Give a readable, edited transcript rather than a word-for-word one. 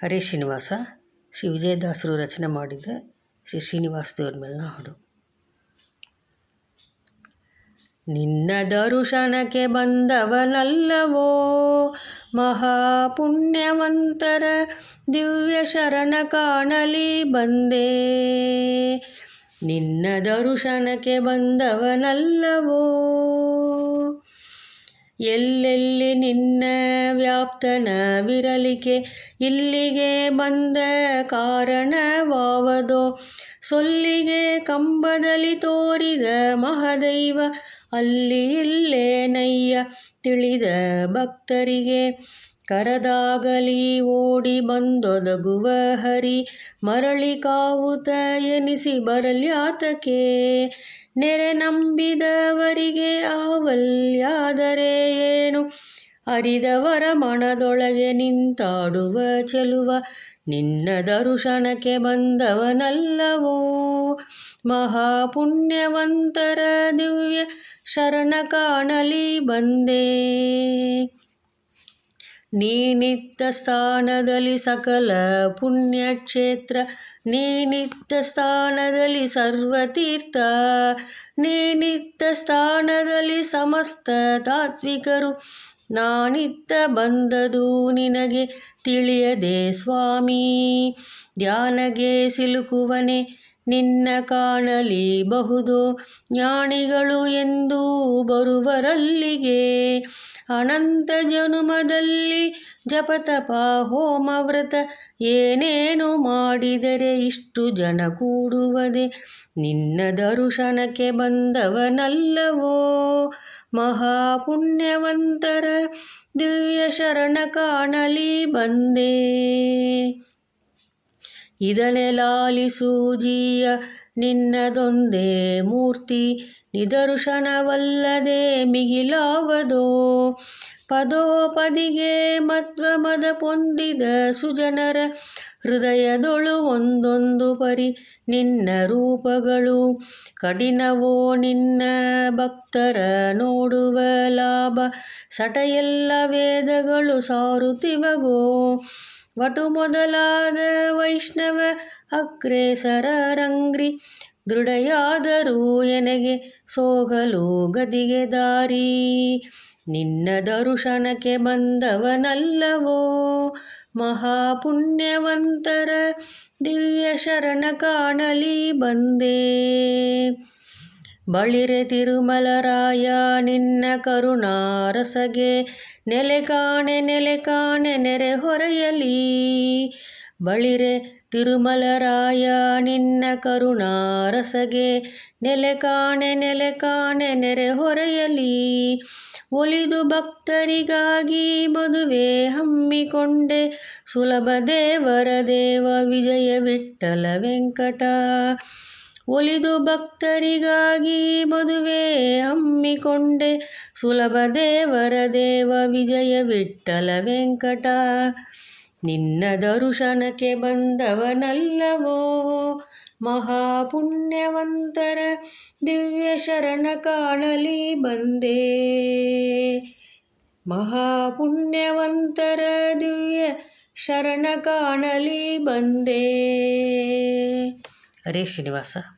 ಹರೇ ಶ್ರೀನಿವಾಸ ಶ್ರೀ ವಿಜಯದಾಸರು ರಚನೆ ಮಾಡಿದ ಶ್ರೀ ಶ್ರೀನಿವಾಸ ದೇವ್ರ ಮೇಲಿನ ಹಾಡು. ನಿನ್ನ ದರುಶನಕ್ಕೆ ಬಂದವನಲ್ಲವೋ ಮಹಾಪುಣ್ಯವಂತರ ದಿವ್ಯ ಶರಣ ಕಾಣಲಿ ಬಂದೆ. ನಿನ್ನ ದರುಶನಕ್ಕೆ ಬಂದವನಲ್ಲವೋ ಎಲ್ಲೆಲ್ಲಿ ನಿನ್ನ ವ್ಯಾಪ್ತನ ವಿರಲಿಕೆ ಇಲ್ಲಿಗೆ ಬಂದ ಕಾರಣವಾವದೋ ಸೊಲ್ಲಿಗೆ ಕಂಬದಲ್ಲಿ ತೋರಿದ ಮಹದೈವ ಅಲ್ಲಿ ಇಲ್ಲೇ ನಯ್ಯ ತಿಳಿದ ಭಕ್ತರಿಗೆ ಕರದಾಗಲಿ ಓಡಿ ಬಂದೊದಗುವ ಹರಿ ಮರಳಿ ಕಾವುತ ಎನಿಸಿ ಬರಲ್ಯಾತಕೆ ನೆರೆ ನಂಬಿದವರಿಗೆ ಆವಲ್ಯಾದರೆ ಏನು ಅರಿದವರ ಮನದೊಳಗೆ ನಿಂತಾಡುವ ಚೆಲುವ ನಿನ್ನ ದರುಶನಕ್ಕೆ ಬಂದವನಲ್ಲವೋ ಮಹಾಪುಣ್ಯವಂತರ ದಿವ್ಯ ಶರಣ ಕಾಣಲಿ ಬಂದೆ. ನೀನಿತ್ತ ಸ್ಥಾನದಲ್ಲಿ ಸಕಲ ಪುಣ್ಯಕ್ಷೇತ್ರ ನೀನಿತ್ತ ಸ್ಥಾನದಲ್ಲಿ ಸರ್ವತೀರ್ಥ ನೀನಿತ್ತ ಸ್ಥಾನದಲ್ಲಿ ಸಮಸ್ತ ತಾತ್ವಿಕರು ನಾನಿತ್ತ ಬಂದದು ನಿನಗೆ ತಿಳಿಯದೆ ಸ್ವಾಮಿ ಧ್ಯಾನಗೆ ಸಿಲುಕುವನೆ ನಿನ್ನ ಕಾಣಲಿ ಬಹುದೋ ಜ್ಞಾನಿಗಳು ಎಂದು ಬರುವರಲ್ಲಿಗೆ ಅನಂತ ಜನುಮದಲ್ಲಿ ಜಪತಪ ಹೋಮ ವ್ರತ ಏನೇನು ಮಾಡಿದರೆ ಇಷ್ಟು ಜನ ಕೂಡುವದೆ ನಿನ್ನ ದರುಶನಕ್ಕೆ ಬಂದವನಲ್ಲವೋ ಮಹಾಪುಣ್ಯವಂತರ ದಿವ್ಯ ಶರಣ ಕಾಣಲಿ ಬಂದೆ. ಇದನೆ ಲಾಲಿಸು ಜೀಯ ನಿನ್ನದೊಂದೇ ಮೂರ್ತಿ ನಿದರುಶನವಲ್ಲದೆ ಮಿಗಿಲಾವದೋ ಪದೋಪದಿಗೆ ಮಧ್ವ ಮದ ಪೊಂದಿದ ಸುಜನರ ಹೃದಯದೊಳು ಒಂದೊಂದು ಪರಿ ನಿನ್ನ ರೂಪಗಳು ಕಠಿಣವೋ ನಿನ್ನ ಭಕ್ತರ ನೋಡುವ ಲಾಭ ಸಟೆಯೆಲ್ಲ ವೇದಗಳು ಸಾರುತ್ತಿವಗೋ ವಟು ಮೊದಲಾದ ವೈಷ್ಣವ ಅಗ್ರೇಸರರಂಗ್ರಿ ದೃಢಯಾದರೂ ಎನಗೆ ಸೋಗಲು ಗದಿಗೆ ದಾರಿ ನಿನ್ನ ದರುಶನಕ್ಕೆ ಬಂದವನಲ್ಲವೋ ಮಹಾಪುಣ್ಯವಂತರ ದಿವ್ಯ ಶರಣ ಕಾಣಲಿ ಬಂದೆ. ಬಳಿರೆ ತಿರುಮಲರಾಯ ನಿನ್ನ ಕರುಣಾರಸಗೆ ನೆಲೆ ಕಾಣೆ ನೆರೆ ಹೊರೆಯಲಿ ಬಳಿರೆ ತಿರುಮಲರಾಯ ನಿನ್ನ ಕರುಣಾರಸಗೆ ನೆಲೆ ಕಾಣೆ ನೆರೆ ಹೊರೆಯಲಿ ಒಲಿದು ಭಕ್ತರಿಗಾಗಿ ಮದುವೆ ಹಮ್ಮಿಕೊಂಡೆ ಸುಲಭ ದೇವರ ದೇವ ವಿಜಯ ವಿಠ್ಠಲ ವೆಂಕಟ ಒಲಿದು ಭಕ್ತರಿಗಾಗಿ ಮದುವೆ ಹಮ್ಮಿಕೊಂಡೆ ಸುಲಭ ದೇವರ ದೇವ ವಿಜಯ ವಿಠ್ಠಲ ವೆಂಕಟ ನಿನ್ನ ದರುಶನಕ್ಕೆ ಬಂದವನಲ್ಲವೋ ಮಹಾಪುಣ್ಯವಂತರ ದಿವ್ಯ ಶರಣ ಕಾಣಲಿ ಬಂದೆ. ಮಹಾಪುಣ್ಯವಂತರ ದಿವ್ಯ ಶರಣ ಕಾಣಲಿ ಬಂದೆ. ಹರೇ ಶ್ರೀನಿವಾಸ.